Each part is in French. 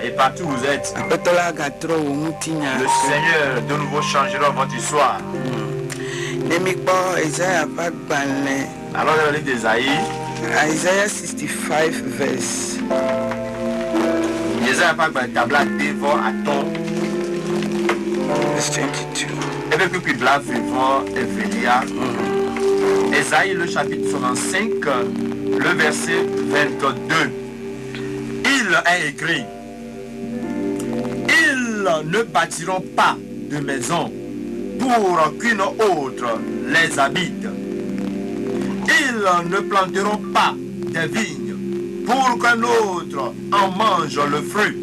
Et partout où vous êtes, le Seigneur de nouveau changera votre histoire. Alors dans le livre d'Ésaïe, Isaiah 65 verse. Isaiah pas de tabla devant à ton. Verse 22. Et puis que bla vivant Evelia. Ésaïe le chapitre 65, le verset 22. Il est écrit: ils ne bâtiront pas de maison pour qu'une autre les habite. Ils ne planteront pas des vignes pour qu'un autre en mange le fruit.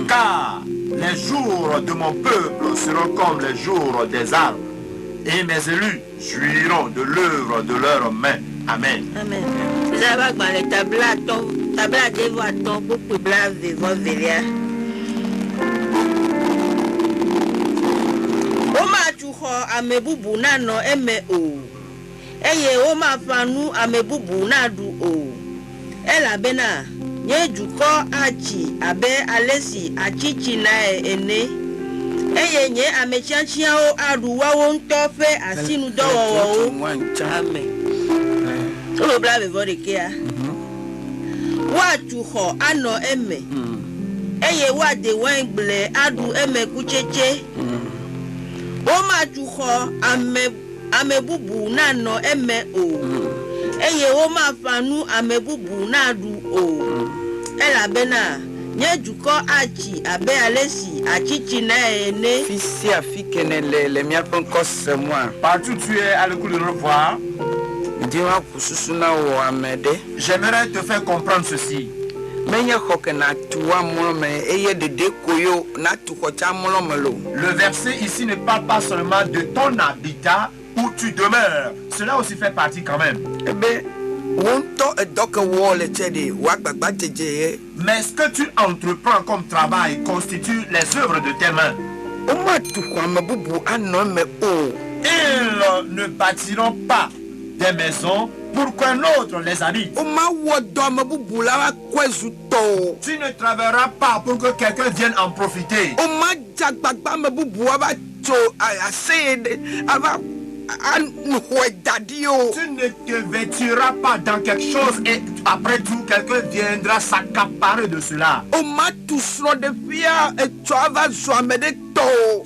Car les jours de mon peuple seront comme les jours des arbres, et mes élus jouiront de l'œuvre de leurs mains. Amen. Amen. Ça va dans les tableaux, tableau devant ton pour blanc vivant velia. Oma chuho amebubu nano eme o. Eye oma fanu amebubu nadu o. Ela bena nye juko achi abe alesi achichi na ene. Eye nye amechanchia o aduwa wonto fe asinu do wo. Amen. Olo bla vivant de kia. Wa chuho ano eme. Eye wa de wengle adu eme kucheche. Oma chuho amebubu nano eme o. Eye oma fanu amebubu nadu o. Ela bena nye juko achi abe alesi achichi na ene. Fisi afikene le miapon kos moi. Partout tu es à l'écoute de nos voix, j'aimerais te faire comprendre ceci. Le verset ici ne parle pas seulement de ton habitat où tu demeures. Cela aussi fait partie quand même. Mais ce que tu entreprends comme travail constitue les œuvres de tes mains. Ils ne bâtiront pas des maisons pour qu'un autre les habite. Tu ne travailleras pas pour que quelqu'un vienne en profiter. Tu ne te vêtiras pas dans quelque chose et après tout quelqu'un viendra s'accaparer de cela.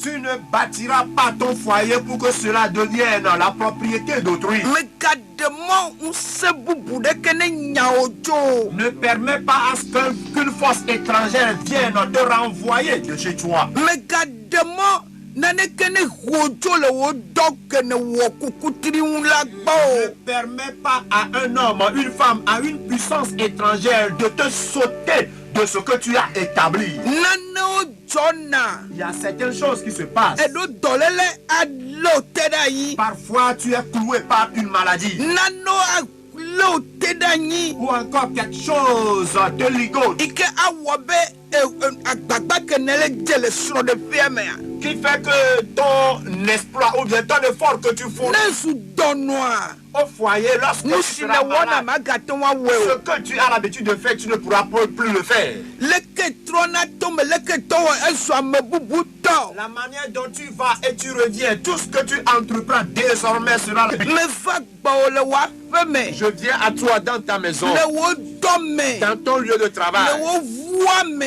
Tu ne bâtiras pas ton foyer pour que cela devienne la propriété d'autrui. Ne permets pas à ce qu'une force étrangère vienne te renvoyer de chez toi. Ne permets pas à un homme, une femme, à une puissance étrangère de te sauter de ce que tu as établi. Il y a certaines choses qui se passent. Parfois tu es cloué par une maladie. Ou encore quelque chose de ligote qui fait que ton exploit ou bien ton effort que tu fournis au foyer, lorsque tu seras malade, ce que tu as l'habitude de faire, tu ne pourras plus le faire. La manière dont tu vas et tu reviens, tout ce que tu entreprends désormais sera... Je viens à toi dans ta maison, dans ton lieu de travail,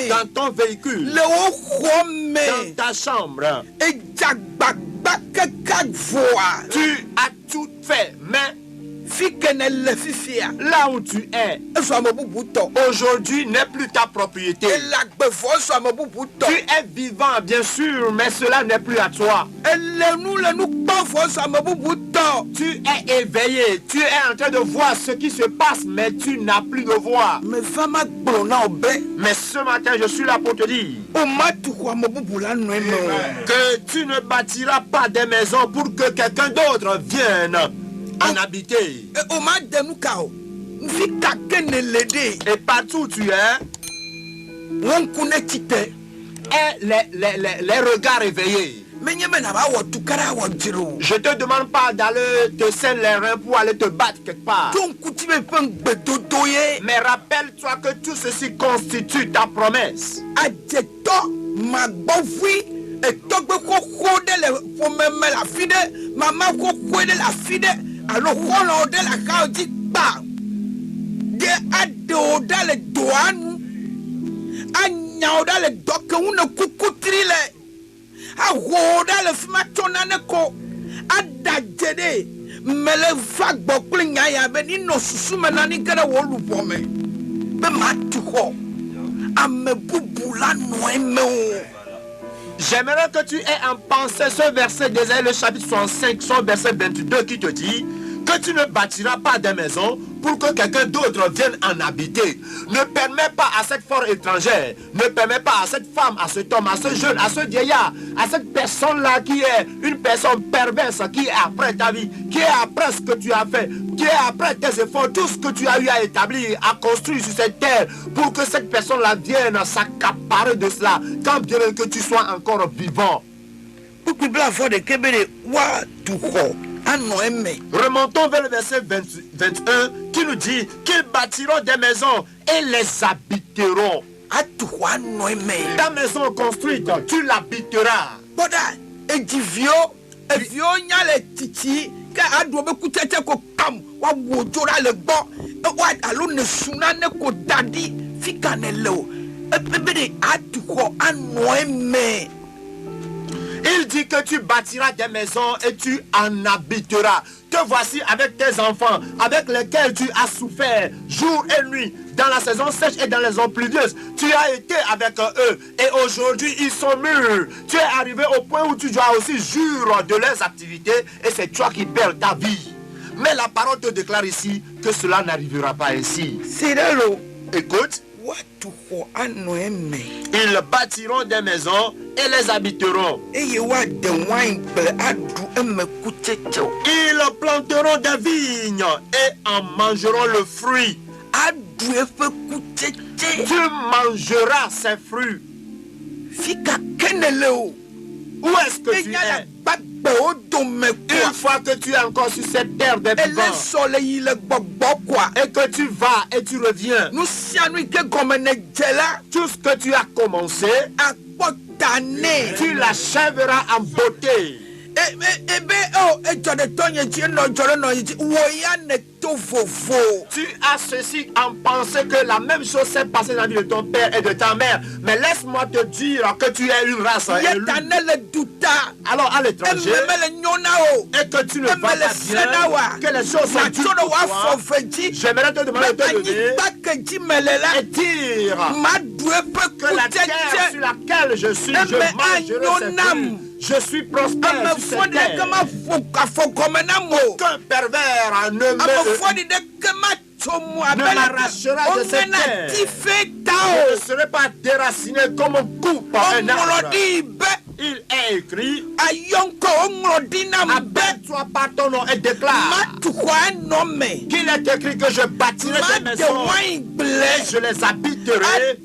dans ton véhicule, dans ta chambre. Tu as tout fait, mais là où tu es aujourd'hui n'est plus ta propriété. Tu es vivant bien sûr, mais cela n'est plus à toi. Tu es éveillé, tu es en train de voir ce qui se passe, mais tu n'as plus de voix. Mais ce matin je suis là pour te dire que tu ne bâtiras pas des maisons pour que quelqu'un d'autre vienne en habiter. Et partout où tu es, et les regards éveillés. Je te demande pas d'aller te serrer les reins pour aller te battre quelque part. Mais rappelle-toi que tout ceci constitue ta promesse. J'aimerais que tu aies en pensée ce verset d'Ésaïe, le chapitre 65, son verset 22, qui te dit que tu ne bâtiras pas des maisons pour que quelqu'un d'autre vienne en habiter. Ne permets pas à cette force étrangère, ne permets pas à cette femme, à cet homme, à ce jeune, à ce vieillard, à cette personne-là qui est une personne perverse, qui est après ta vie, qui est après ce que tu as fait, qui est après tes efforts, tout ce que tu as eu à établir, à construire sur cette terre, pour que cette personne-là vienne s'accaparer de cela, quand bien que tu sois encore vivant. Remontons vers le verset 21 qui nous dit qu'ils bâtiront des maisons et les habiteront. Ta maison construite, tu l'habiteras. Il dit que tu bâtiras des maisons et tu en habiteras. Te voici avec tes enfants, avec lesquels tu as souffert jour et nuit, dans la saison sèche et dans les eaux pluvieuses. Tu as été avec eux et aujourd'hui ils sont mûrs. Tu es arrivé au point où tu dois aussi jurer de leurs activités et c'est toi qui perds ta vie. Mais la parole te déclare ici que cela n'arrivera pas ici. Écoute. Ils bâtiront des maisons et les habiteront. Ils planteront des vignes et en mangeront le fruit. Tu mangeras ces fruits. Où est-ce que tu es? Une fois que tu es encore sur cette terre des vivants et que tu vas et tu reviens, tout ce que tu as commencé, tu l'achèveras en beauté. Tu as ceci en pensant que la même chose s'est passée dans la vie de ton père et de ta mère. Mais laisse-moi te dire que tu es une race élue. Alors à l'étranger, et que tu ne vas pas bien, que les choses sont dures pour toi, j'aimerais te demander de te lever et dire que la terre sur laquelle je suis, je mangerai ses fruits. Je suis prospère sur cette terre. Aucun pervers ne m'arrachera de cette terre. Je ne serai pas déraciné comme un coupe un arbre. Il est écrit, appelle-toi par ton nom et déclare qu'il est écrit que je bâtirai des maisons et je les habiterai.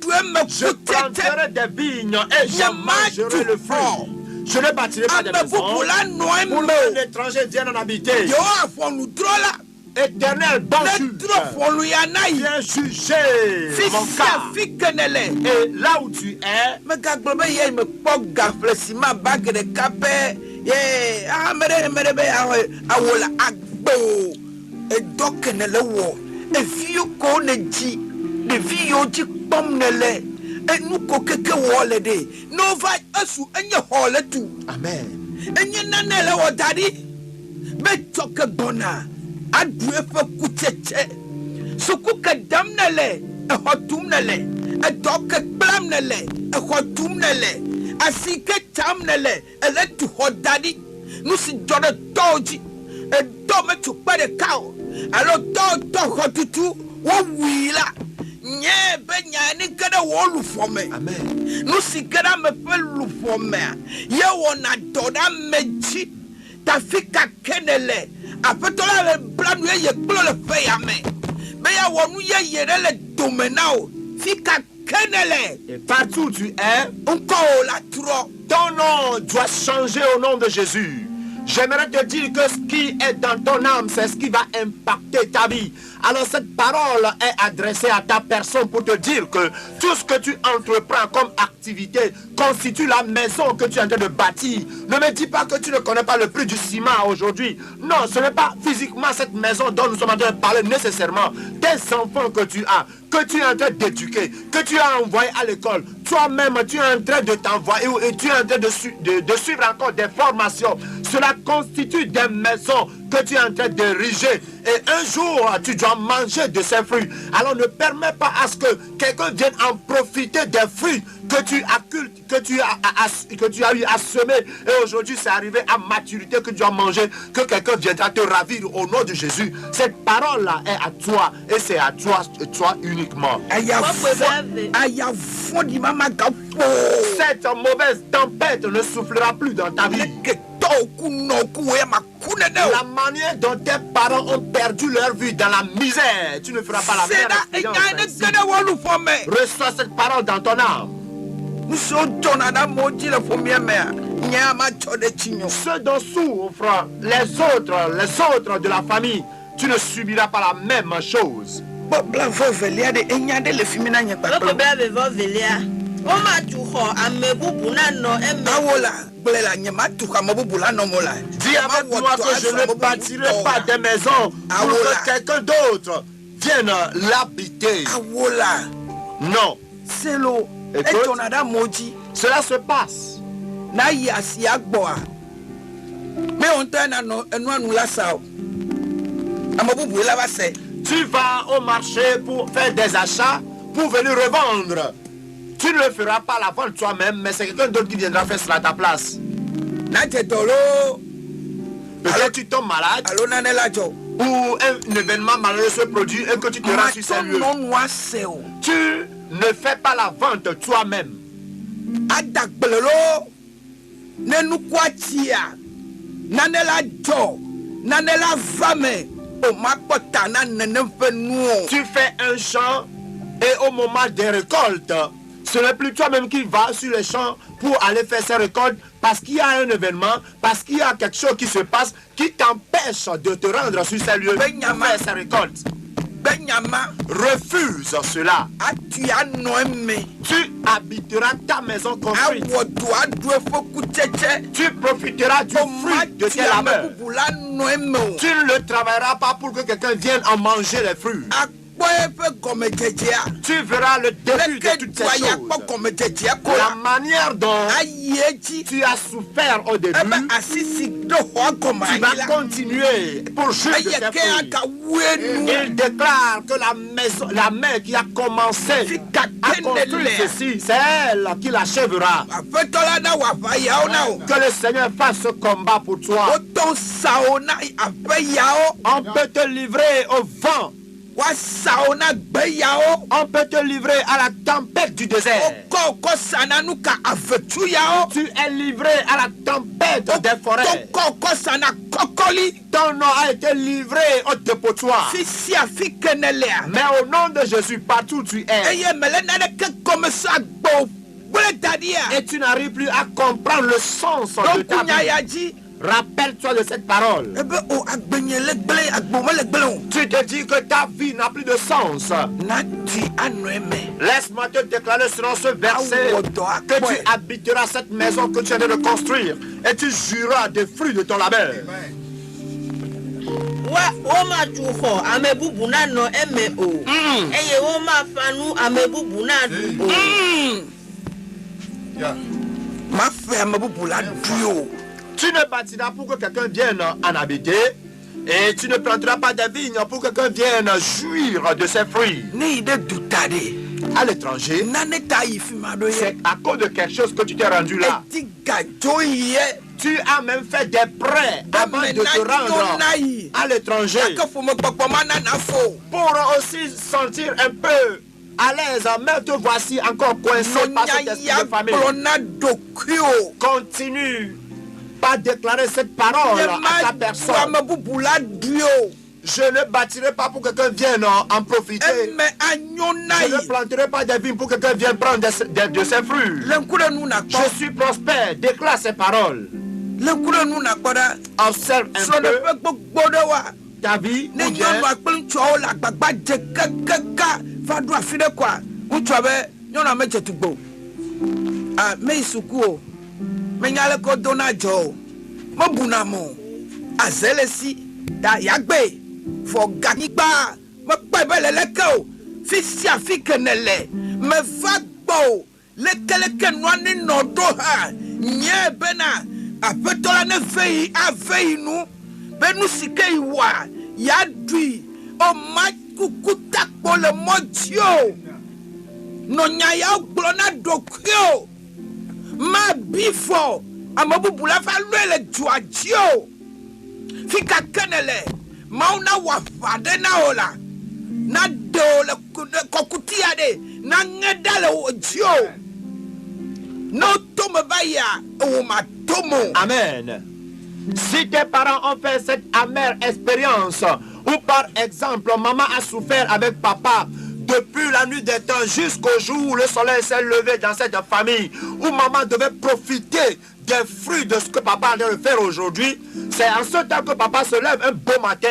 Je planterai des vignes et je mangerai le fruit. Je ne bâtirai pas de maison pour que l'étranger vienne en habiter. Éternel, bon juge, viens juger mon cas. Et là où tu es, amen. Amen. Nous si gara me fait lu for me. Ye wona doda meji. Ta fika kenele. Afetola le plan ye klo le fe ya me. Be ya wonu ye yere le domenao. Fika kenele. Et partout où tu es, encore la tro. Ton nom doit changer au nom de Jésus. J'aimerais te dire que ce qui est dans ton âme, c'est ce qui va impacter ta vie. Alors cette parole est adressée à ta personne pour te dire que tout ce que tu entreprends comme activité constitue la maison que tu es en train de bâtir. Ne me dis pas que tu ne connais pas le prix du ciment aujourd'hui. Non, ce n'est pas physiquement cette maison dont nous sommes en train de parler nécessairement. Tes enfants que tu as, que tu es en train d'éduquer, que tu as envoyé à l'école. Toi-même, tu es en train de t'envoyer et tu es en train de suivre encore des formations. Cela constitue des maisons que tu es en train d'ériger. Et un jour, tu dois manger de ces fruits. Alors ne permets pas à ce que quelqu'un vienne en profiter des fruits que tu as eu à semer. Et aujourd'hui, c'est arrivé à maturité que tu dois manger, que quelqu'un viendra te ravir au nom de Jésus. Cette parole-là est à toi et c'est à toi et toi uniquement. Cette mauvaise tempête ne soufflera plus dans ta vie. La manière dont tes parents ont perdu leur vie dans la misère, tu ne feras pas la même expérience. Reçois cette parole dans ton âme. Ceux dont souffrent les autres de la famille, tu ne subiras pas la même chose. Dis avec moi que je ne bâtirai pas des maisons pour que quelqu'un d'autre vienne l'habiter. Non. Écoute, cela se passe. Tu vas au marché pour faire des achats, pour venir revendre. Tu ne le feras pas la vente toi-même, mais c'est quelqu'un d'autre qui viendra faire cela à ta place. Peut-être tu tombes malade, ou un événement malheureux se produit et que tu te rends sur ces lieux. Tu ne fais pas la vente toi-même. Tu fais un champ et au moment des récoltes, ce n'est plus toi-même qui vas sur les champs pour aller faire ces récoltes parce qu'il y a un événement, parce qu'il y a quelque chose qui se passe qui t'empêche de te rendre sur ces lieux pour faire ces récoltes. Refuse cela. Tu habiteras ta maison construite. Tu profiteras du fruit de tes labeurs. Tu ne le travailleras pas pour que quelqu'un vienne en manger les fruits. Tu verras le début de toutes ces choses. La manière dont tu as souffert au début, tu vas continuer pour jouir de tes fruits. Il déclare que la main qui a commencé à construire ceci, c'est elle qui l'achèvera. Que le Seigneur fasse ce combat pour toi. On peut te livrer au vent. On peut te livrer à la tempête du désert. Tu es livré à la tempête des forêts. Ton nom a été livré au dépotoir. Mais au nom de Jésus, partout où tu es, et tu n'arrives plus à comprendre le sens de ta vie. Rappelle-toi de cette parole. Tu te dis que ta vie n'a plus de sens. Laisse-moi te déclarer selon ce verset que tu habiteras cette maison que tu viens de construire et tu jureras des fruits de ton labeur. Tu ne bâtiras pour que quelqu'un vienne en habiter et tu ne planteras pas des vignes pour que quelqu'un vienne jouir de ses fruits. À l'étranger, c'est à cause de quelque chose que tu t'es rendu là. Tu as même fait des prêts avant de te rendre à l'étranger pour aussi sentir un peu à l'aise, mais te voici encore coincé par cet esprit de famille. Continue pas déclarer cette parole à ta personne. Je ne bâtirai pas pour que quelqu'un vienne en profiter. eme anyo na Je ne yi planterai pas des vignes pour que quelqu'un vienne prendre de ses fruits. le nkure nu na kpɔ Je suis prospère. Déclare ces paroles. le nkure nu na kpɔ ɖa Observe un srɔ̃ɖeƒe peu gbogbo ɖe wa ta vie. ne Ou bien, nyɔnua kple ŋutsuawo le agbagba dze kakaka va ɖo afi ɖe koa ŋutsua be nyɔnua medze tugbo meyi suku o menya le ko do na dzɔ o mebuna mo aze le si ta yagbe fɔ ganyigba mekpɔe be le leke o fi sia fi ke ne le meva gbɔ o lekeleke nua ne nɔ ɖo hã nye bena aƒetɔ la ne ve yi ave yi nu be nu si ke yi wɔa yaɖui o ma kuku takpo le mɔ dzi o nɔ nya yawo gblɔ na ɖokui o ma bi fɔ ame bubu la va lɔe le dzoa dzi o fi kake ne le mawu na wɔ aʋa ɖe na o la na de o le kɔkuti aɖe na ŋe ɖa le wo dzi o ne wo to me va yia wo ma to mo. Amen. Si tes parents ont fait cette amère expérience, ou par exemple, maman a souffert avec papa depuis la nuit des temps jusqu'au jour où le soleil s'est levé dans cette famille, où maman devait profiter des fruits de ce que papa allait le faire aujourd'hui, c'est en ce temps que papa se lève un beau matin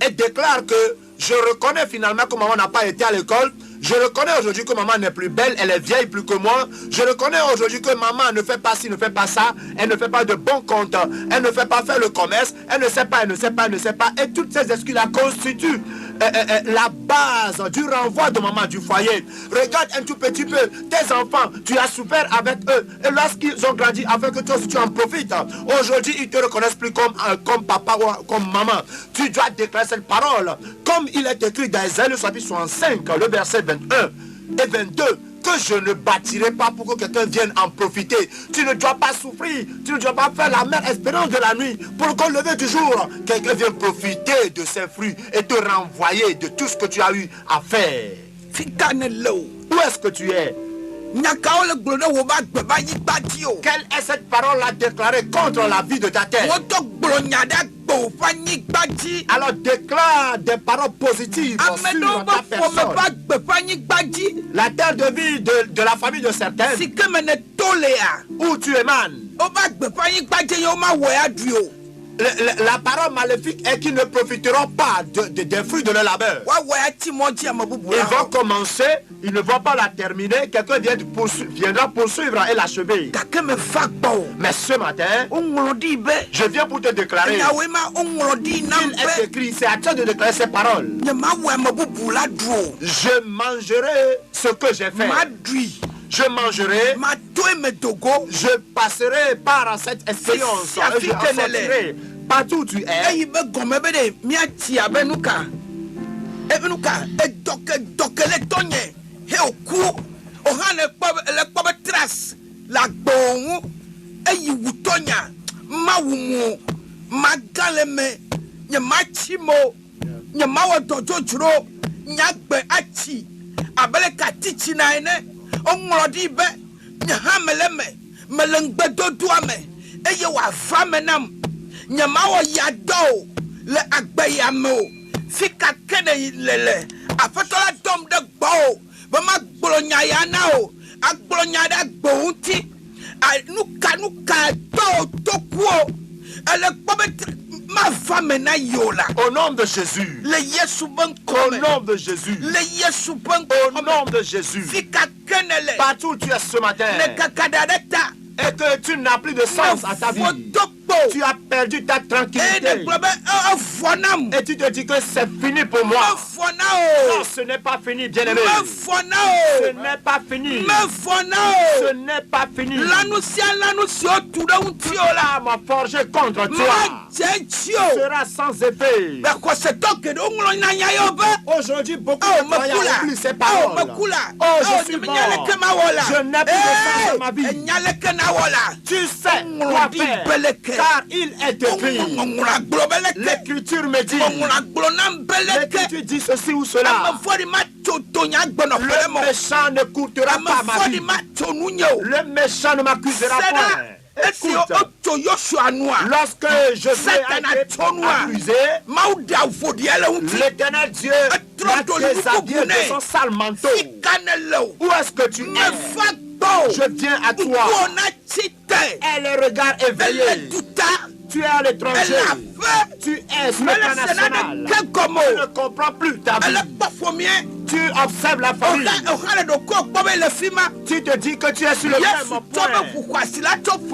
et déclare que je reconnais finalement que maman n'a pas été à l'école. Je reconnais aujourd'hui que maman n'est plus belle, elle est vieille plus que moi. Je reconnais aujourd'hui que maman ne fait pas ci, ne fait pas ça. Elle ne fait pas de bons comptes. Elle ne fait pas faire le commerce. Elle ne sait pas, elle ne sait pas, elle ne sait pas. Et toutes ces excuses-là constituent la base du renvoi de maman du foyer. Regarde un tout petit peu tes enfants. Tu as souffert avec eux. Et lorsqu'ils ont grandi, afin que toi aussi tu en profites. Aujourd'hui, ils ne te reconnaissent plus comme papa ou comme maman. Tu dois déclarer cette parole. Comme il est écrit dans Ésaïe chapitre 65, le verset 21 et 22, que je ne bâtirai pas pour que quelqu'un vienne en profiter. Tu ne dois pas souffrir, tu ne dois pas faire la même espérance de la nuit pour qu'au lever du jour, quelqu'un vienne profiter de ses fruits et te renvoyer de tout ce que tu as eu à faire. Où est-ce que tu es? Quelle est cette parole-là déclarée contre la vie de ta terre? Alors déclare des paroles positives sur ta personne. La terre de vie de la famille de certains, où tu émanes. La parole maléfique est qu'ils ne profiteront pas des fruits de leur labeur. Ils vont commencer, ils ne vont pas la terminer. Quelqu'un viendra poursuivre et l'achever. Mais ce matin, je viens pour te déclarer. Il est écrit, c'est à toi de déclarer ces paroles. Je mangerai ce que j'ai fait. Je mangerai, je passerai par cette expérience, je sortirai partout où tu es. Onglodi be nyahameleme melengbedodoame eye wa famenam nyamawo yado le agbeyamo fika kene lele afetola dom de gbo be ma gbolonya ya na o agbolonya da gbounti nuka tokuo ele kpobe ma femme na yola. Au nom de Jésus. Le Yesu ben au nom de Jésus. Le Yesu ben au nom de Jésus. Fika kenele. Partout où tu es ce matin. Le kakadadeta. Et que tu n'as plus de sens à ta vie. Tu as perdu ta tranquillité. Et tu te dis que c'est fini pour moi. Non, ce n'est pas fini, bien-aimé. Ce n'est pas fini. Ce n'est pas fini. Cela m'a forgé contre toi. Sera sans effet. Aujourd'hui, beaucoup de croyants oublient ces paroles. Oh, je suis mort. Je n'ai plus de sens dans ma vie. Tu sais quoi faire. Car il est écrit. L'écriture me dit. L'écriture dit ceci ou cela. Le méchant ne coûtera pas ma vie. Le méchant ne m'accusera pas. Écoute, lorsque je vais être accusé, l'Éternel Dieu m'a déshabillé de son sale manteau. Où est-ce que tu es? Je viens à toi. Et le regard éveillé. Tu es à l'étranger. Tu es sur le plan national. Tu ne comprends plus ta vie. Tu observes la famille. Tu te dis que tu es sur le même point.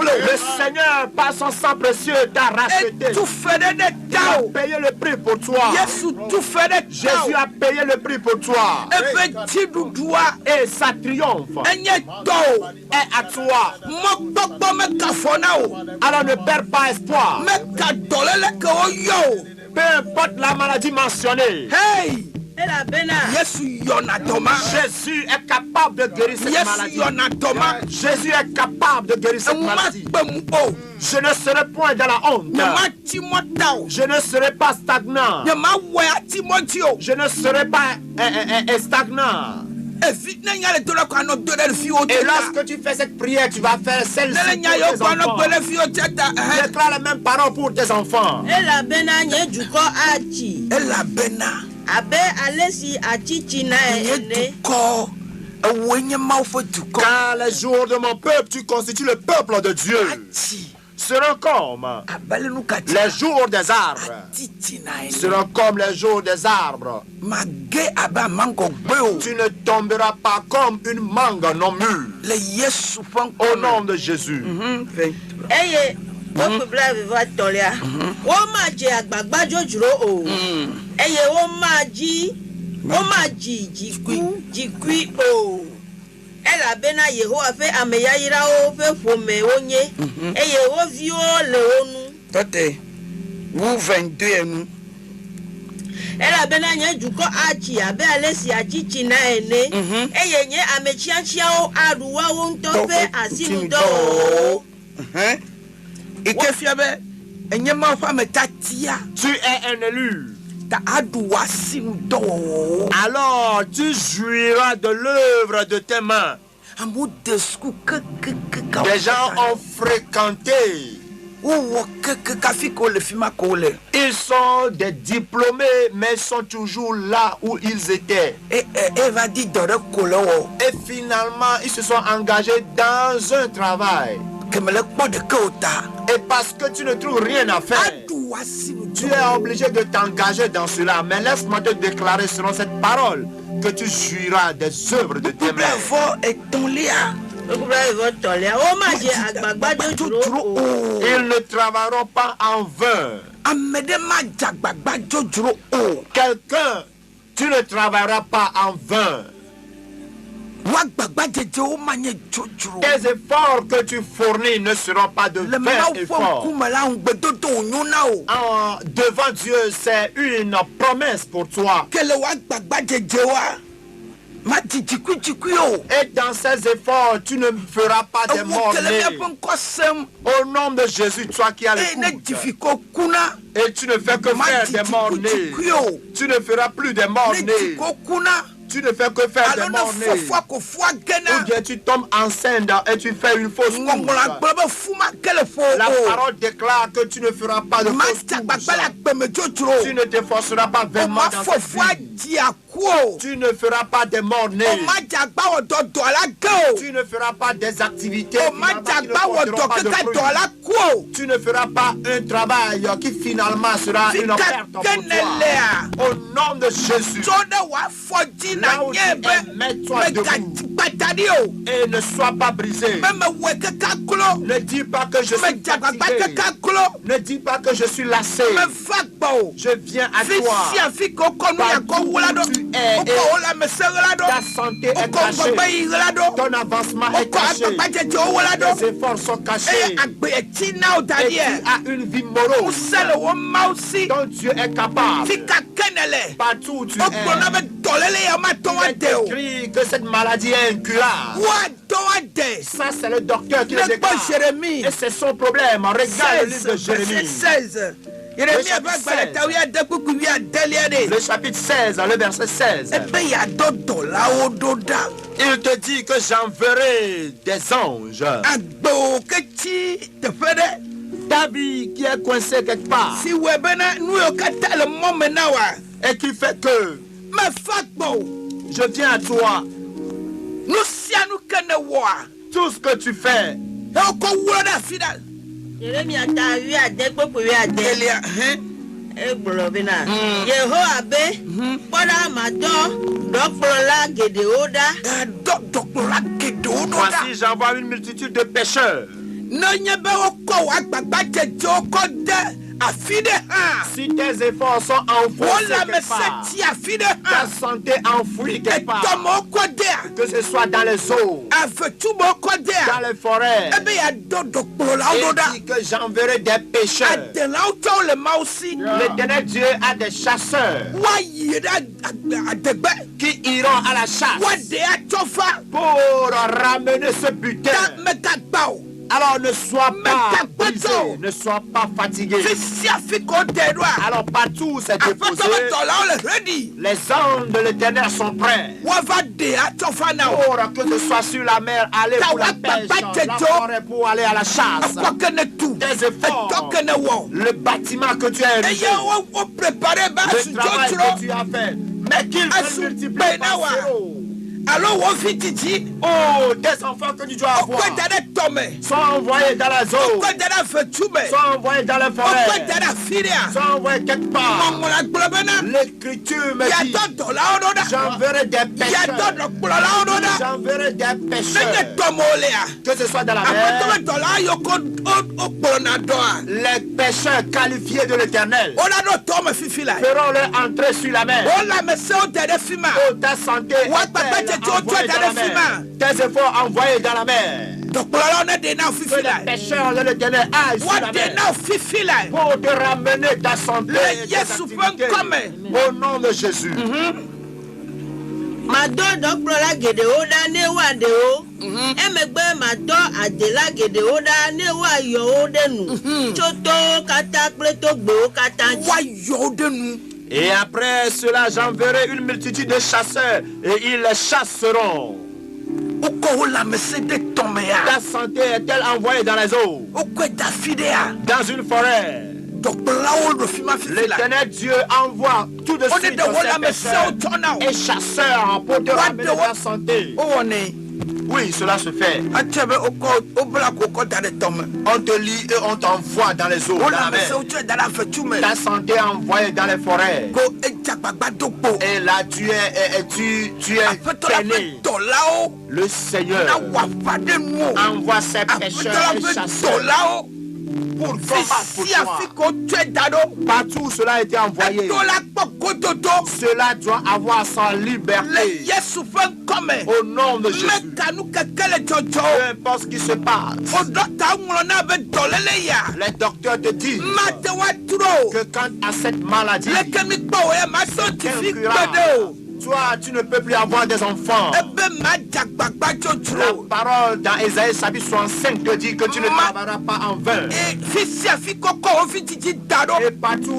Le Seigneur, par son sang précieux, t'a racheté. Il a payé le prix pour toi. Jésus a payé le prix pour toi. Et sa triomphe est à toi. Alors ne perds pas espoir. Peu importe la maladie mentionnée. Jésus est capable de guérir cette maladie. Jésus est capable de guérir cette maladie. Je ne serai point dans la honte. Je ne serai pas stagnant. Je ne serai pas stagnant. Et lorsque tu fais cette prière, tu vas faire celle-ci pour tes enfants. Déclare la même parole pour tes enfants. Car les jours de mon peuple, tu constitues le peuple de Dieu. Seront comme les jours des arbres. Seront comme les jours des arbres. Tu ne tomberas pas comme une mangue non mûre. Au nom de Jésus. Elabena Yehowa fe ameyayira o fe fome onye Yehowa vio le onu tote vous 22 enu Elabena nye juko achi abe alesi achichi na ene nye amechiachia o aduwa o ntofe asinu do Ikefiabe enye ma fa metatia. Tu es un élu. Alors tu jouiras de l'œuvre de tes mains. Des gens ont fréquenté. Ils sont des diplômés, mais ils sont toujours là où ils étaient. Et finalement, ils se sont engagés dans un travail. Et parce que tu ne trouves rien à faire, tu es obligé de t'engager dans cela. Mais laisse-moi te déclarer selon cette parole que tu jouiras des œuvres de tes mains. Ils ne travailleront pas en vain. Quelqu'un, tu ne travailleras pas en vain. Les efforts que tu fournis ne seront pas de vains efforts. Devant Dieu, c'est une promesse pour toi. Et dans ces efforts, tu ne feras pas des morts-nés. Au nom de Jésus, toi qui as le coude. Et tu ne fais que faire des morts-nés. Tu ne feras plus des morts-nés. Tu ne fais que faire des morts-nés. Ou bien tu tombes enceinte et tu fais une fausse couche. La parole déclare que tu ne feras pas de fausse couche. Tu ne te forceras pas vainement dans cette vie. Tu ne feras pas des morts-nés. Tu ne feras pas des activités qui ne porteront pas de fruits. Tu ne feras pas un travail qui finalement sera une perte pour toi. Au nom de Jésus. Là où tu es, mets-toi debout. Et ne sois pas brisé. Ne dis pas que je suis fatigué. Ne dis pas que je suis lassé. Je viens à toi. Partout tu es, ta santé est cachée. Ton avancement est caché. Tes efforts sont cachés. Et tu as une vie morose dont Dieu est capable. Partout où tu es, il est écrit que cette maladie est incurable. Ça, c'est le docteur qui le déclare. Et c'est son problème. Regarde le livre de Jérémie. Yeremia chapitre ba gbale 16. tawi adekuku wi adelia de. Le chapitre 16, le verset 16. Ebe ya dodo la ododa. Il te dit que j'enverrai des anges. Agbo kechi te fede. Ta vie qui est coincée quelque part Si webena nu yo kata le moment wa. et qui fait que Me fakbo. je viens à toi. Nu sia nu kene wa. Tout ce que tu fais, E ko wuro da fida. Yeremia ta wi ade kpokpo wi ade. Elia, Egboro bi na. Yehowa be. Kpọda ma dọ dọkpọrọla gede oda. dodo la kedo ododa. voici j'envoie une multitude de pécheurs. N'onye be wo wa gbagba jeje o ko de afide ha. Si tes efforts sont enfoncés Wala me quelque part, se ti afide ta ha. santé enfouie quelque part, Tomo ko de. que ce soit dans les eaux, Afetu mo ko de. dans les forêts, Ebe ya dodo la il ododa. dit que j'enverrai des pécheurs. Adela o to le mausi. L'éternel Dieu a des chasseurs Wa yi da adegbe. qui iront à la chasse Wa de atofa. pour ramener ce butin. Da me gagba o. Alors ne sois pas Mais brisé, t'as ne sois pas fatigué. Fi si afiko de do a. Alors partout c'est déposé, Afeto me to la o le ready. les anges de l'éternel sont prêts. Wa va de atofa na o. Pour que ce soit sur la mer, aller pour la pêche, la forêt pour aller à la chasse. Akwa kene tu. Tes efforts, Eto kene wo. le bâtiment que tu as érigé, Eye o prepare ba le su travail jotro. que tu as fait, mais qu'il Asu te multiplie par benawa. zéro. Alors wo fi titi. Oh, tes enfants que tu dois avoir Okwe dade tome. sont envoyés dans la zone, Okwe dade fetume. sont envoyés dans les Okwe forêts, dade firia. sont envoyés quelque part. Mamola globena. L'écriture me Ya dit, dodo la ododa. j'enverrai des Ya pécheurs, dodo kula la ododa. j'enverrai des Nenge pécheurs, tomo lea. que ce soit dans la Afeto mer, me to la yoko o kpona doa. les pécheurs qualifiés de l'éternel Ola do tome fifi la. feront leur entrée sur la mer. Ola me se o dade fima. Oh, ta santé Wa est-elle papa te tu o tu envoyée dans la dade mer? fima. Tes efforts envoyés dans la mer. Dokpolo ne de na Que fifi la. les pécheurs de l'éternel aillent sur Wa la de mer na fifi la. pour te ramener ta santé Le et tes Yesu activités. come. Au nom de Jésus. Ma dọ dọkpọrọla gede oda n'ewu ade o. Emegbe ma dọ adela gede oda n'ewu ayọ o denu. Tsoto kata kple togbo kata dzi. Wa yo de nu. Et après cela, j'enverrai une multitude de chasseurs et ils les chasseront. Oko la me se de tome ya. Ta santé est-elle envoyée dans les eaux, Okwe da fide ya. dans une forêt? Dokpolo o do fima fifi la. L'éternel Dieu envoie tout de On est suite de wala me ses se pécheurs o tona o. et chasseurs pour te What ramener the- ta santé. O wone. Oui, cela se fait. Achebe oko obla koko dade tome. On te lie et on t'envoie dans les eaux, dans Ola la me se mer. o tu dade fetume. Ta santé est envoyée dans les forêts. Ko eja gbagba dokpo. Et là, tu es Afeto la peiné. fe dola o. Le Seigneur Na wa fade nu o. envoie ses Afeto pécheurs la et fe chasseurs dola o. pour combattre pour Si toi. afiko tu dado. Partout où cela a été envoyé, Dola kpoko dodo. cela doit avoir sa Le liberté. Yesu fe come. Au nom de Jésus. Mekanu kekele jojo. Peu importe ce qui se passe, O dɔkta ŋlɔ n'a bɛ dɔlele ya. les docteurs te disent Ma te wa turo. que quant à cette maladie, Leke mi kpɔ o ye ma sɔn ti fi quelqu'un gbɛde o. toi, tu ne peux plus avoir des enfants. Ebe ma jagbagba La tsotso. parole dans Ésaïe chapitre 65 te dit que tu ne travailleras pas en vain. E fi sia fi kɔkɔ o fi titi da do. Et partout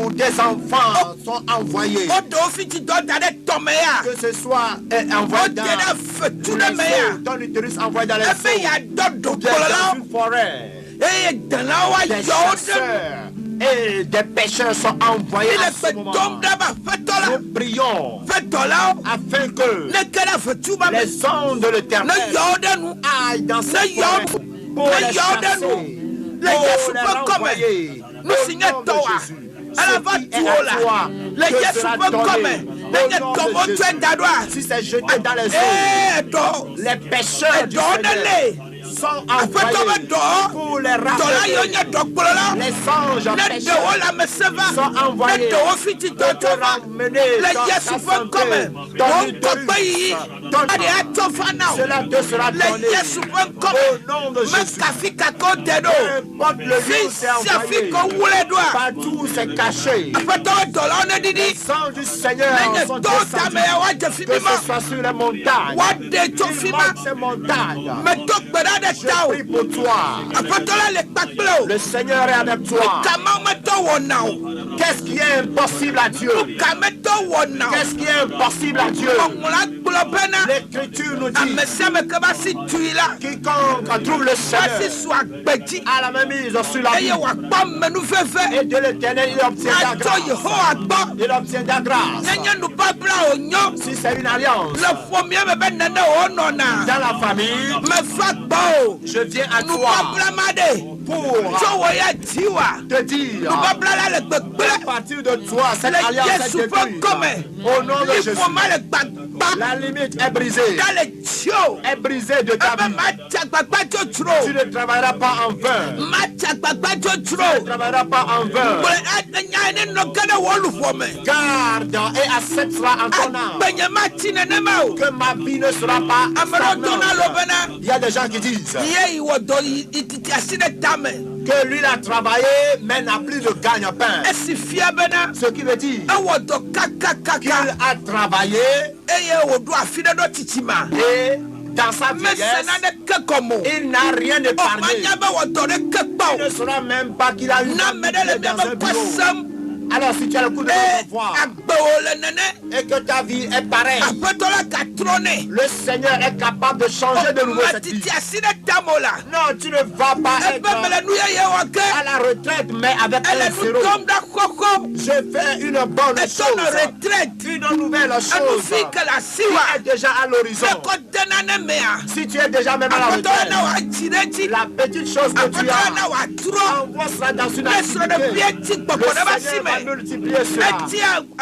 où des enfants sont envoyés, O do o fi ti dɔ da ɖe tɔmɛ ya. que ce soit O envoyé de dans ɖe fetu les ɖe me ya. eaux, ton utérus envoyé dans les Ebe eaux, ya dɔ ou bien dokplɔ dans la. une forêt. Eye dana wa Des yɔ o de. chasseurs et des pécheurs sont envoyés Ile à ce fɛ moment. dɔm ɖe ba fɛtɔ la. Nous prions Fɛtɔ la o. afin que Ne ke ɖe fetu ba me. les ondes de Ne l'éternel yɔ o de nu. aillent dans Ne ces yɔ forêts o. pour Ne les yɔ o de chasser, nu. Le pour Yesu les ƒe kɔme. renvoyer. Nu si nye Au nom de tɔ wa. Jésus. Ala va Ce qui tu est o à la. toi, Le te Yesu sera ƒe donné. kɔme. Ne Au nye nom de tɔmɔ Jésus. tue da do a. Si c'est jeté dans les eaux, Dɔ. les pécheurs du Dɔ ne Seigneur le. sont Aƒetɔ be envoyés dɔ. pour les Dɔ la yɔ ramener. nye dɔkplɔ la. Les anges Ne ɖewo pécheurs le ame se va. sont Ne envoyés ɖewo fiti pour te tɔtɔ va. ramener Le dans Yesu ta ƒe santé, kɔme. dans Wɔn l'utérus, kɔkpe yiyi. ton ade nom. ato fa now Cela te sera le donné. Yesu pe nkome Au nom de me Jésus. kafi kakote do Peu importe le lieu où c'est si afi envoyé. ko wule do a Partout où c'est caché. apeto dola one Le didi sang du Seigneur nenye sont to descendus. tame ya wa jefi Que bima ce soit sur les montagnes. wa de to Il fima monte ces montagnes. me to gbeda de Je ta o prie pour toi. apeto la le kpakple o Le Seigneur est avec toi. kama me to wɔ na o Qu'est-ce qui est impossible à Dieu? kame to wɔ na o Qu'est-ce qui est impossible à Dieu? ɔŋula gblɔ bena L'Écriture nous dit ame sia ame ke va si tui la quiconque trouve le va si Seigneur su agbedzi à la même mise sur la vie eye wòakpɔ menuveve et de l'Éternel, il obtiendra ato grâce. yehowa gbɔ Il obtiendra grâce. nenye nubabla wònyɔ Si c'est une alliance le ƒomie me be nene wònɔna dans la famille, mefa gbɔ o je viens à toi nubabla ma de pour tso wò ya dzi wa te dire nubabla la le à gbegble partir de toi, cette le alliance est Yesu ƒe détruite. ŋkɔme Au nom de Jésus, ifoma le gbagba la limite est brisée. ta le tio Est brisée de ta ebe vie. matsi agbagba Tu tsotsro ne travailleras pas en vain. matsi agbagba Tu ne tsotsro travailleras pas en vain. gblẽ enya ne nɔ ge ɖe wò luƒo me Garde et accepte cela en ton âme. agbenye matsi nenema o Que ma vie ne sera pas ame ɖewo dona lo stagnante. bena Il y a des gens qui disent ye yi wɔ dɔ yi titi asi ɖe tame que lui a travaillé mais n'a plus de gagne-pain. esi fia bena Ce qui veut dire ewɔ dɔ qu'il kakakaka a travaillé eye wòɖo afi ɖe ɖo tsitsima et dans sa mese vieillesse, naneke kɔme o il n'a rien épargné. ɔmanya be wɔ dɔ ɖeke kpa Il ne o saura même pas qu'il a eu na ame ɖe le dans un miabe kɔ bureau. sem Alors si tu as le coup de e revoir agbewo le nene et que ta vie est pareille, aƒetɔ la gatrɔ ne le Seigneur est capable de changer de nouveau cette vie. matiti asi ɖe tame o la Non, tu ne vas pas ebe être mele nu yeye wɔ à ge la retraite, mais avec ele un nu zéro. dɔm ɖa xɔxɔ Je fais une bonne etɔ chose, nɔ retraite une nouvelle enu chose fi ke le asi qui wa est déjà à l'horizon. ekɔ dena ne mea Si tu es déjà même à la aƒetɔ la na retraite, wòadzi ɖe dzi la petite chose que tu aƒetɔ la na as, wòatrɔ envoie cela dans une ne srɔ̃ɖeƒia activité. ti Le gbɔgbɔ ɖe va si Seigneur va me multiplier cela. eti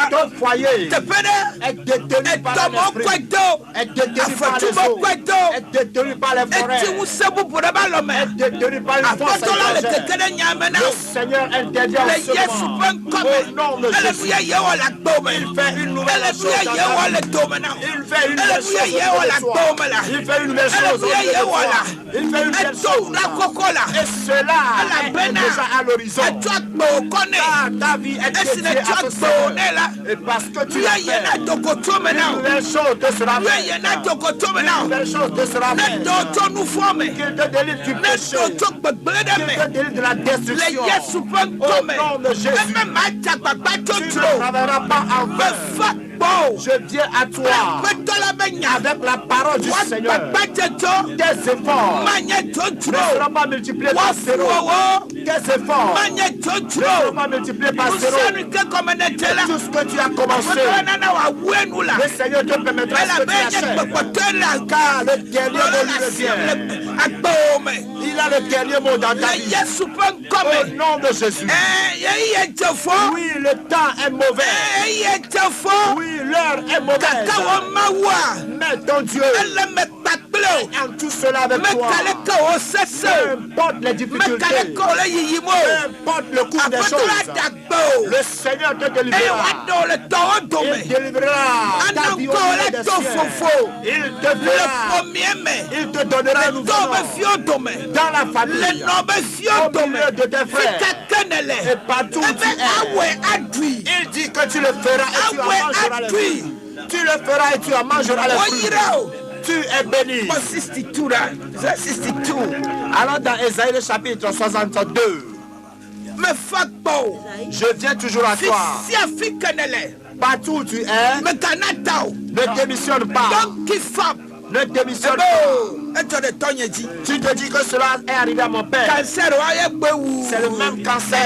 Ton foyer teƒe ɖe est détenu par etɔmɔ l'esprit, kɔe do est détenu par les afɔtumɔ eaux, kɔe do est détenu par les eti forêts, ŋusẽ bubu ɖe va lɔ me est détenu par une force aƒetɔ la le étrangère. keke ɖe nya me na Le wo Seigneur intervient le en ce Yesu moment. ƒe Au nom ŋkɔme de ele nu Jésus. yeye wɔ le agbewo me Il fait une nouvelle ele nu chose dans yeye ta wɔ vie. le dome na Il fait une ele nouvelle nu chose yeye wɔ le au milieu de agbewo toi. me la Il fait une nouvelle ele chose nu au milieu yeye de wɔ toi. la Il fait une nouvelle eto chose. wura kɔkɔ la Et cela est elabena déjà à l'horizon. eto agbewo kɔ ne Car ta vie est esi ne dédiée tso à ce agbewo Seigneur. ne la Et parce que tu nu l'as yeye na fait, dogoto me na une o nouvelle chose te sera nu yeye na faite. dogoto me na Une o nouvelle chose te sera ne faite. do tso nufɔ me Qu'il te délivre du ne péché. do tso gbegblẽ ɖe Qu'il me te délivre de la le destruction. Yesu ƒe Au ŋkɔme nom de Jésus. ebe matsi agbagba Tu ne tsotro travailleras pas en vain. mefa gbɔ o Je viens à toi aƒetɔ la be nya avec la parole du Seigneur. woagbagba dzetɔ Tes efforts manye ne tsotro seront pas multipliés par zéro. woafuwowo Tes efforts manye ne seront tsotro pas multipliés par zéro. nusianu ke kɔme ne te la Tout ce que tu as commencé, aƒetɔ la nana wòawue nu la le Seigneur te permettra ce que elabe tu nye achètes. kpekpetɔ la Car le dernier mot lɔlɔ lui la si revient. le agbewo me Il a le dernier mot dans ta le vie. Yesu ƒe Au ŋkɔme nom de Jésus. yeyi ye dze fɔ Oui, le temps est mauvais. yeyi ye dze fɔ Oui, l'heure est kaka mauvaise. wɔ mawua Mais ton Dieu ele me kpakple o est en tout cela avec toi. mekale ke wo sese Peu o importe les difficultés, mekale ke wo le yiyim peu o importe le cours des aƒetɔ la choses, dagbe o le Seigneur te eye délivrera. woaɖe wo le tɔwo Il dome délivrera ta vie au anankɔ wo milieu le des to cieux. fofo Il te le fera. ƒomie me Il te donnera un le nouveau tɔwo be nom fiwo dome dans la le famille, nɔ be fiwo au dome milieu de tes fi frères. kake ne le Et partout où tu ebe es. awɔe aɖui Il dit que tu le feras et tu en awɔe mangeras les fruits. aɖui Tu le feras et tu en mangeras les fruits. woyira o Tu es béni. kɔ 62 la 62 Alors dans Ésaïe le chapitre 62, mefa gbɔ o je viens toujours à fi toi. sia fi ke ne le Partout où tu es, megana ta o ne démissionne pas. don't give up Ne démissionne ebe pas. o etsɔ de tɔnye dzi Tu te dis que cela est arrivé à mon père. cancer wa ye gbe wu C'est le même cancer.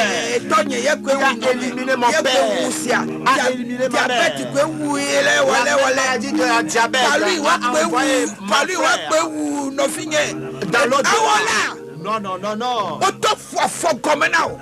tɔnye ye gbe Qui a wu éliminé mon ye gbe père. wu sia A éliminé ma mère. diabète gbe wu ye le La wɔlɛ wɔlɛ maladie de la diabète palui wa a gbe envoyé wu mon palui wa frère gbe wu nɔfinye dans l'autre. awɔ Non, non, non, non. la o to fɔ afɔ gɔmɛ na o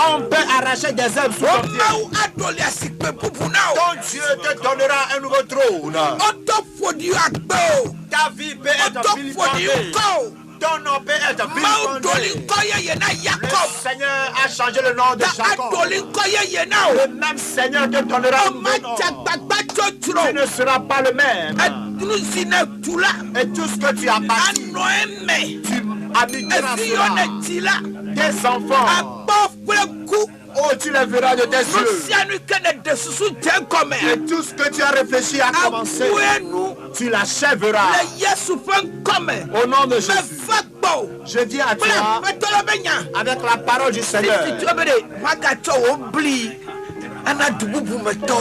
On peut arracher des œuvres sous o ton pied. mawu adɔli asikpe bubu na o Ton Dieu te donnera un nouveau trône. o to fɔdi agbe o Ta vie peut o être to fɔdi vilipendée. kɔ o ton nom peut être Maudoli vilipendé. koye yena Le Jacob. Seigneur a changé le nom de Ta Jacob. adoli koye yena o. Le même Seigneur te donnera un Oma nouveau nom. jagbagba Tu chochro. ne seras pas le même. Edunuzine tula. Et tout ce que tu as bâti, Anoeme. tu habiteras cela. Efiyone tila. Tes enfants, Abofleku. oh, tu les verras de tes yeux. Nusianu kene de susu tenkome. Et tout ce que tu as réfléchi à commencer, Abouenu. tu l'achèveras. Le Yesu fenkome. Au nom de Me Jésus, fakbo. je dis à toi, Bla fetolo benya. avec la parole du Seigneur, Si tu veux dire, magacho obli. Ana dububu meto.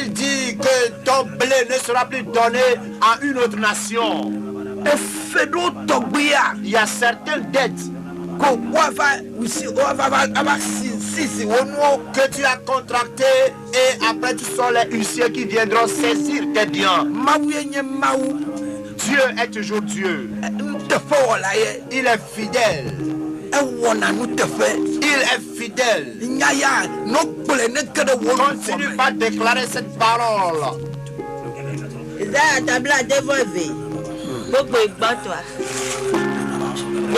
il dit que ton blé ne sera plus donné à une autre nation. Efedo togbia. Il y a certaines dettes Ko wava usi wava sisi wonuo. que tu as contractées et après tu sont les huissiers qui viendront saisir tes biens. Mawu yenye mawu. Dieu est toujours Dieu. Ntefe wala ye. Il est fidèle. Ewona nu tefe. Il est fidèle. Nyaya no gbele ne kede wonu. Continue par déclarer cette parole. Isaiah tabla devolve. Gbogbo ìgbọ́tọ̀ à.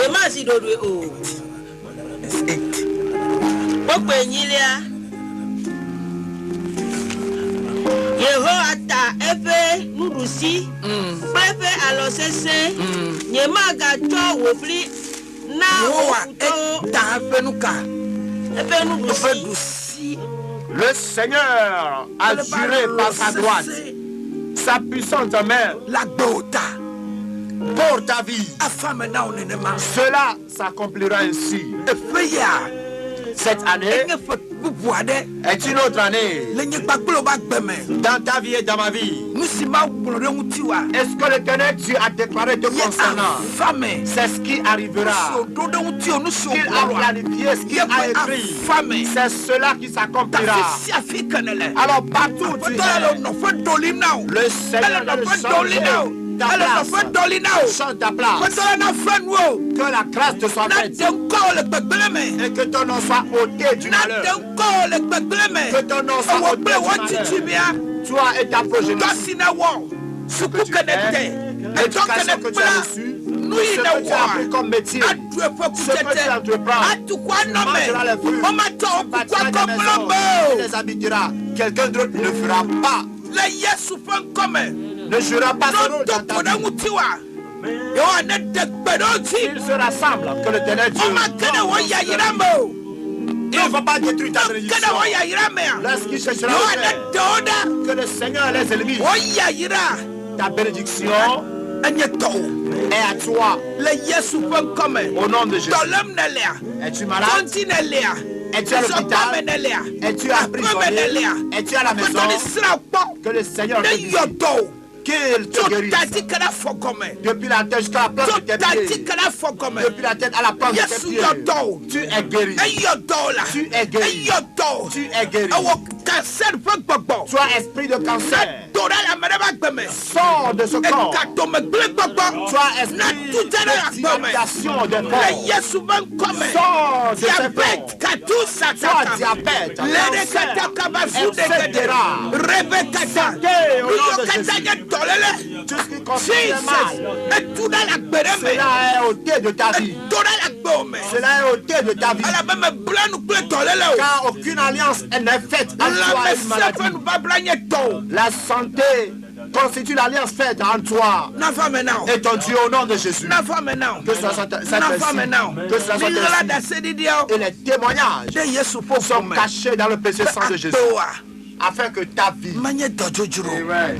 Èmọ̀ sí dodo o. Gbogbo ìyìnlẹ̀ à. Yeho ata efe nudusi. Pepe alosese. Nyema gatsɔ wòfli na Yehowa òkútó. eta afenuka. Efe nudusi. Fedusi. Le Seigneur a juré par sa droite, sa puissante main La gbota. pour ta vie. Afame na onenema. Cela s'accomplira ainsi. Efeya. Cette année Enye fe bubu ade. est une autre année Le nyekpakplo ba gbeme. dans ta vie et dans ma vie. Nusi ma gbolo de ŋuti wa. Est-ce que l'Éternel Dieu a déclaré te Ye concernant? afame. C'est ce qui arrivera. Nusi odo de ŋuti o nusi Qu'il a ogbolo wa. planifié, ce qu'il a écrit. Afame. C'est cela qui s'accomplira. Tafisi afi kenele. Alors partout où tu Apotɔ ele es, nɔfɛ doli na o. le Seigneur Ele va nɔfɛ doli na o. changer ta Ele nɔfɛ place. doli na o. Change ta place. Apotɔ na fɛn nu o. Que la grâce te soit Na faite. de nkɔ o le gbɛgbɛlɛ mɛ. Et que ton nom soit ôté du Na de malheur. nkɔ o le gbɛgbɛlɛ mɛ. Que ton nom soit Ewɔ ôté gblẽ du wɔ titi malheur. bia. Toi et ta progéniture. Tɔsi ne wɔ. Suku tu kene fais, tɛ. Etɔ l'éducation kene que tu as kpla. reçue, Nu ce yi ne que tu as appris wɔ. comme métier, Adu eƒe ce que tu kutete. entreprends, Atukɔ tu mangeras anɔmɛ. les fruits, Wɔma tɔ o tu bâtiras kukua des kɔmlɔ maisons, mɛ tu les habiteras. Quelqu'un d'autre ne le fera pas. Le Yesu ƒe ŋkɔme. Ne jouera pas ce rôle dans N'odo ta ko ɖe vie. ŋuti wa. Yehowa ne de gbe ɖe wo dzi. Il se rassemble que l'Éternel Dieu. Womake ɖe wò yayra me o. Il ne va pas détruire ta Ke ɖe bénédiction. wò yayra mea. Lorsqu'il cherchera Yehowa à ne faire de wo ɖa. que le Seigneur les élimine, Wò yayra ta bénédiction enye tɔwò. est à toi. Le Yesu ƒe ŋkɔme. Au nom de Jésus. Dɔlem ne lea. Es-tu malade? Tɔnti ne lea. Es-tu à l'hôpital? Zɔkpame ne lea. Es-tu Aƒeme ne emprisonné? lea. Es-tu à la maison? Aƒetɔ ni sra kpɔ. Que le Seigneur Ne te yɔ guérisse. dɔ o. Qu'il te Tso guérisse. tati ke ɖe afɔ gɔme. Depuis la tête jusqu'à la plante Tso de tes tati pieds. ke ɖe afɔ gɔme. Depuis la tête à la plante de tes Yesu pieds. yɔ dɔ o. Tu es guéri. Eyɔ dɔ o la. Tu es guéri. Eyɔ dɔ o. Tu es guéri. Ewɔ cancer ƒe gbɔgbɔ. Toi, esprit de cancer, Do ɖe ame ɖe ƒe agbe me. sors de ce corps. Egatome gblẽ gbɔgbɔ. Toi, Na esprit tu te ɖe de agbe me. dilapidation de Le corps. Yesu ƒe ŋkɔme. Sors de ce Diabète corps. katu Toi, sataka. diabète, Lede cancer, kata kaba su de gede. etc. Rebe kata. Santé au nom Nuyo de kata Jésus. nye tɔlele. Tout ce qui concerne le Jesus. mal, Etu ɖe le agbe ɖe me. cela est ôté de ta vie. Do ɖe le agbe me. Cela est ôté de ta vie. Alabe me bla nu kple tɔlele o. Car aucune alliance n'est faite entre toi et une Lãmesẽ ƒe maladie. nubabla nye tɔwò. La santé constitue l'alliance faite entre toi Nafa me na o. et ton Dieu au nom de Jésus. Nafa me na o. Que cela soit Nafa me na o. que cela soit Miyɔla ainsi. dase didia o. Et les témoignages De Yesu ƒe sont ƒome. cachés dans le précieux sang de Jésus. Akpewoa. Afin que ta vie Manye dɔdzodzro.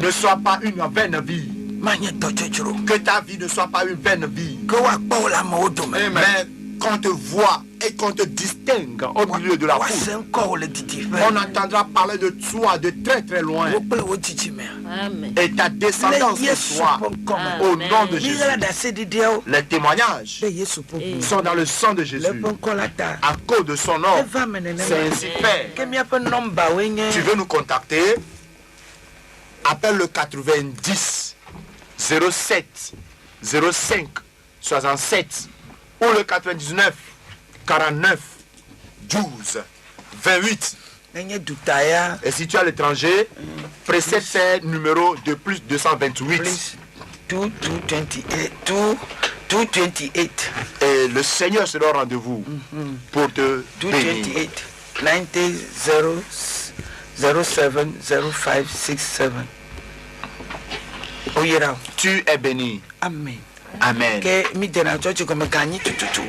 ne soit pas une vaine vie. Manye dɔdzodzro. Que ta vie ne soit pas une vaine vie. Ke woakpɔ wo le amewo dome. Mais qu'on te voit et qu'on te distingue au milieu de la foule. Woase ŋkɔ wo le didiƒe. On entendra parler de toi de très très loin. Wo kple wo dzidzime. Amen. Et ta descendance Le de Yesu toi ƒe ŋkɔme. au nom de Jésus. Miyɔla dase didiawo. Les témoignages De Yesu ƒe ƒome. sont dans le sang de Le Jésus. ƒe ŋkɔ la ta. À cause de son nom, Eva me nenema. c'est ainsi fait. Ke míaƒe nɔmbawoe nye. Tu veux nous contacter? Appelle le 90 07 05 67 ou le 99 49 12 28. Nenye dutaya. Et si tu es à l'étranger, précède ces numéros de plus 228. Please. 2 2 28 2 228 Et le Seigneur sera au rendez-vous pour te bénir. 228 90 07 05 67. Oyera. Tu es béni. Amen. Amen. Que mi dena chochi comme gagner tout.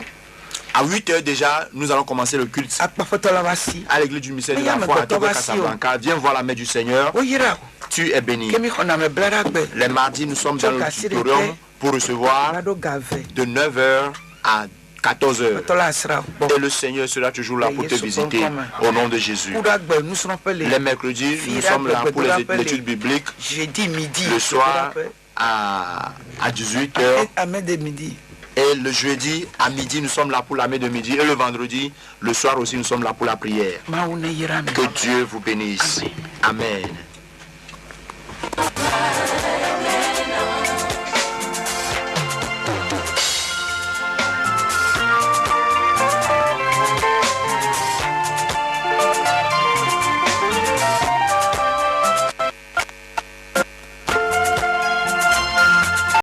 À 8 heures déjà, nous allons commencer le culte Akpafotola wasi. à l'église du mystère de Mais la y a foi à me Togo kotoba Casablanca. Viens voir la main du Seigneur. Oyera. Tu es béni. Que mi kona me blara gbe. Les mardis, nous sommes dans l'auditorium pour recevoir Lado gave. de 9h à 14h. Fotola asra. Bon. Et le Seigneur sera toujours là pour te visiter au nom de Jésus. Kuda gbe nous serons appelés. Les mercredis, nous sommes là pour les études bibliques. Jeudi midi. Le soir à 18h. Amen de midi. Et le jeudi à midi, nous sommes là pour la messe de midi. Et le vendredi, le soir aussi, nous sommes là pour la prière. Maune yirami. Que Dieu vous bénisse. Amen.